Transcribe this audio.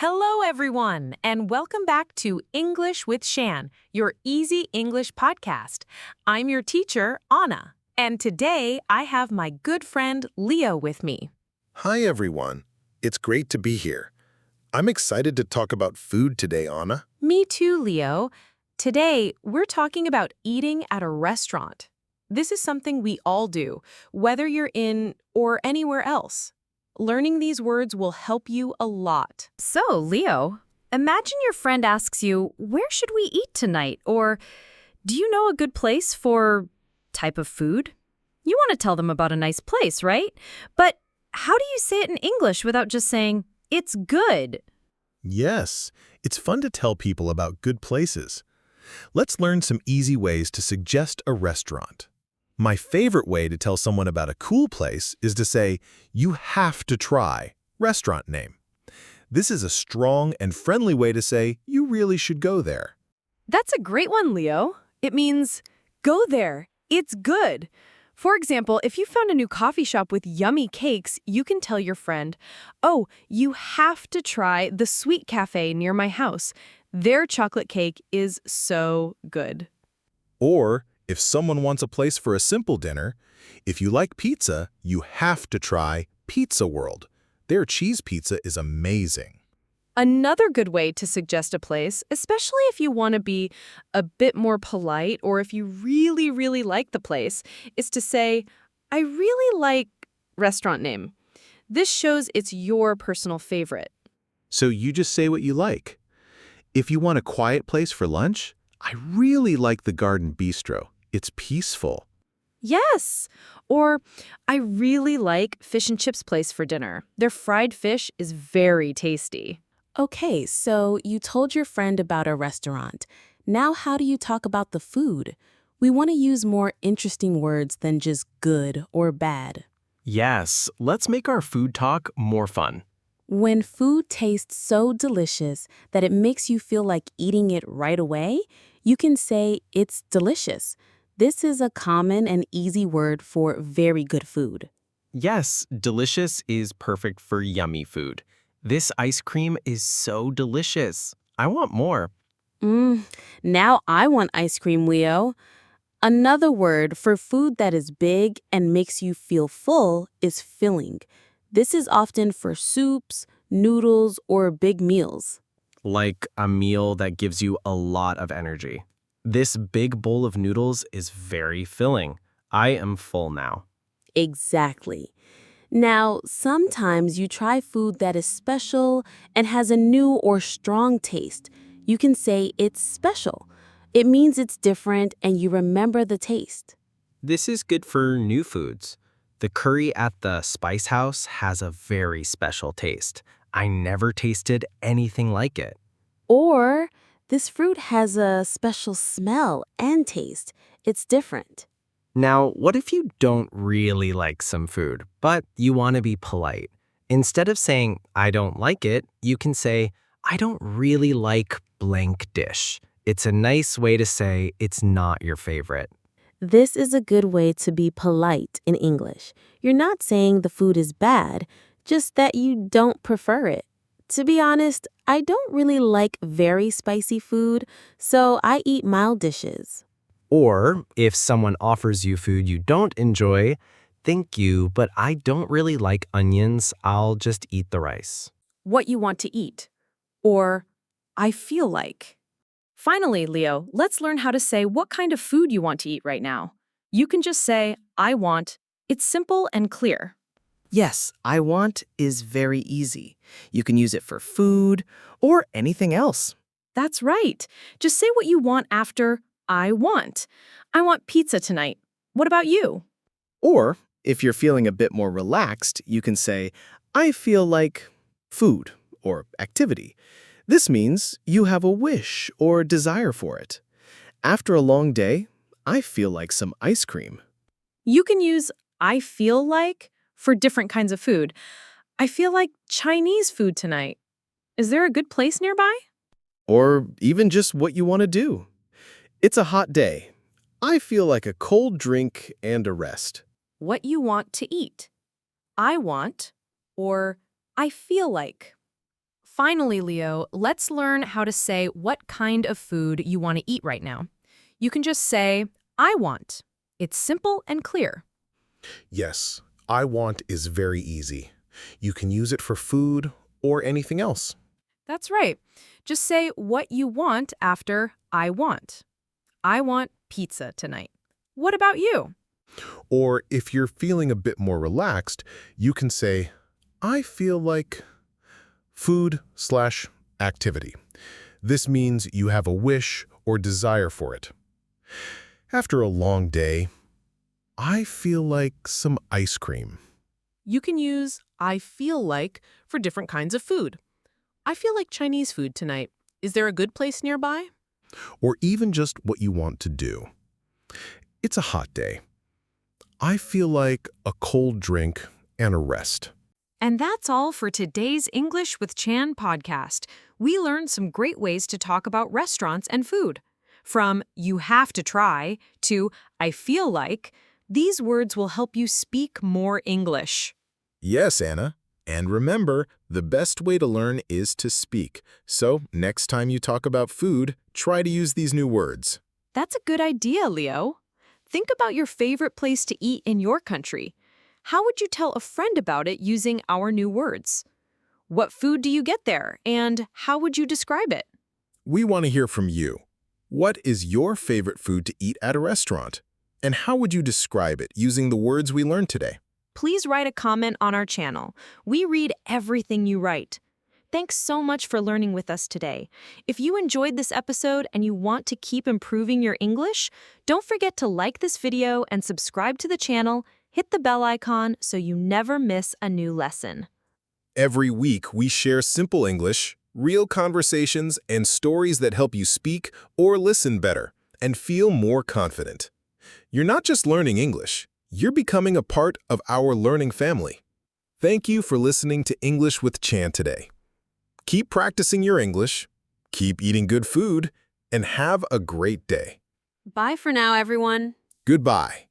Hello, everyone, and welcome back to English with Shan, your easy English podcast. I'm your teacher, Anna, and today I have my good friend Leo with me. Hi, everyone. It's great to be here. I'm excited to talk about food today, Anna. Me too, Leo. Today, we're talking about eating at a restaurant. This is something we all do, whether you're in or anywhere else. Learning these words will help you a lot. So, Leo, imagine your friend asks you, where should we eat tonight? Or, do you know a good place for type of food? You want to tell them about a nice place, right? But how do you say it in English without just saying, it's good? Yes, it's fun to tell people about good places. Let's learn some easy ways to suggest a restaurant. My favorite way to tell someone about a cool place is to say, you have to try, restaurant name. This is a strong and friendly way to say, you really should go there. That's a great one, Leo. It means, go there. It's good. For example, if you found a new coffee shop with yummy cakes, you can tell your friend, oh, you have to try the Sweet Cafe near my house. Their chocolate cake is so good. Or, if someone wants a place for a simple dinner, if you like pizza, you have to try Pizza World. Their cheese pizza is amazing. Another good way to suggest a place, especially if you want to be a bit more polite or if you really, really like the place, is to say, I really like restaurant name. This shows it's your personal favorite. So you just say what you like. If you want a quiet place for lunch, I really like the Garden Bistro. It's peaceful. Yes. Or, I really like Fish and Chips place for dinner. Their fried fish is very tasty. Okay, so you told your friend about a restaurant. Now how do you talk about the food? We want to use more interesting words than just good or bad. Yes, let's make our food talk more fun. When food tastes so delicious that it makes you feel like eating it right away, you can say it's delicious. This is a common and easy word for very good food. Yes, delicious is perfect for yummy food. This ice cream is so delicious. I want more. Now I want ice cream, Leo. Another word for food that is big and makes you feel full is filling. This is often for soups, noodles, or big meals. Like a meal that gives you a lot of energy. This big bowl of noodles is very filling. I am full now. Exactly. Now, sometimes you try food that is special and has a new or strong taste. You can say it's special. It means it's different and you remember the taste. This is good for new foods. The curry at the Spice House has a very special taste. I never tasted anything like it. Or, this fruit has a special smell and taste. It's different. Now, what if you don't really like some food, but you want to be polite? Instead of saying, I don't like it, you can say, I don't really like blank dish. It's a nice way to say it's not your favorite. This is a good way to be polite in English. You're not saying the food is bad, just that you don't prefer it. To be honest, I don't really like very spicy food, so I eat mild dishes. Or, if someone offers you food you don't enjoy, thank you, but I don't really like onions. I'll just eat the rice. What you want to eat. Or, I feel like. Finally, Leo, let's learn how to say what kind of food you want to eat right now. You can just say, I want. It's simple and clear. Yes, I want is very easy. You can use it for food or anything else. That's right. Just say what you want after I want. I want pizza tonight. What about you? Or, if you're feeling a bit more relaxed, you can say, I feel like food or activity. This means you have a wish or desire for it. After a long day, I feel like some ice cream. You can use I feel like for different kinds of food. I feel like Chinese food tonight. Is there a good place nearby? Or even just what you want to do. It's a hot day. I feel like a cold drink and a rest. What you want to eat. I want or I feel like. Finally, Leo, let's learn how to say what kind of food you want to eat right now. You can just say, I want. It's simple and clear. Yes, I want is very easy. You can use it for food or anything else. That's right. Just say what you want after I want. I want pizza tonight. What about you? Or if you're feeling a bit more relaxed, you can say, I feel like food/activity. This means you have a wish or desire for it. After a long day, I feel like some ice cream. You can use I feel like for different kinds of food. I feel like Chinese food tonight. Is there a good place nearby? Or even just what you want to do. It's a hot day. I feel like a cold drink and a rest. And that's all for today's English with Chan podcast. We learned some great ways to talk about restaurants and food. From you have to try to I feel like, these words will help you speak more English. Yes, Anna. And remember, the best way to learn is to speak. So next time you talk about food, try to use these new words. That's a good idea, Leo. Think about your favorite place to eat in your country. How would you tell a friend about it using our new words? What food do you get there, and how would you describe it? We want to hear from you. What is your favorite food to eat at a restaurant? And how would you describe it using the words we learned today? Please write a comment on our channel. We read everything you write. Thanks so much for learning with us today. If you enjoyed this episode and you want to keep improving your English, don't forget to like this video and subscribe to the channel. Hit the bell icon so you never miss a new lesson. Every week, we share simple English, real conversations, and stories that help you speak or listen better and feel more confident. You're not just learning English, you're becoming a part of our learning family. Thank you for listening to English with Chan today. Keep practicing your English, keep eating good food, and have a great day. Bye for now, everyone. Goodbye.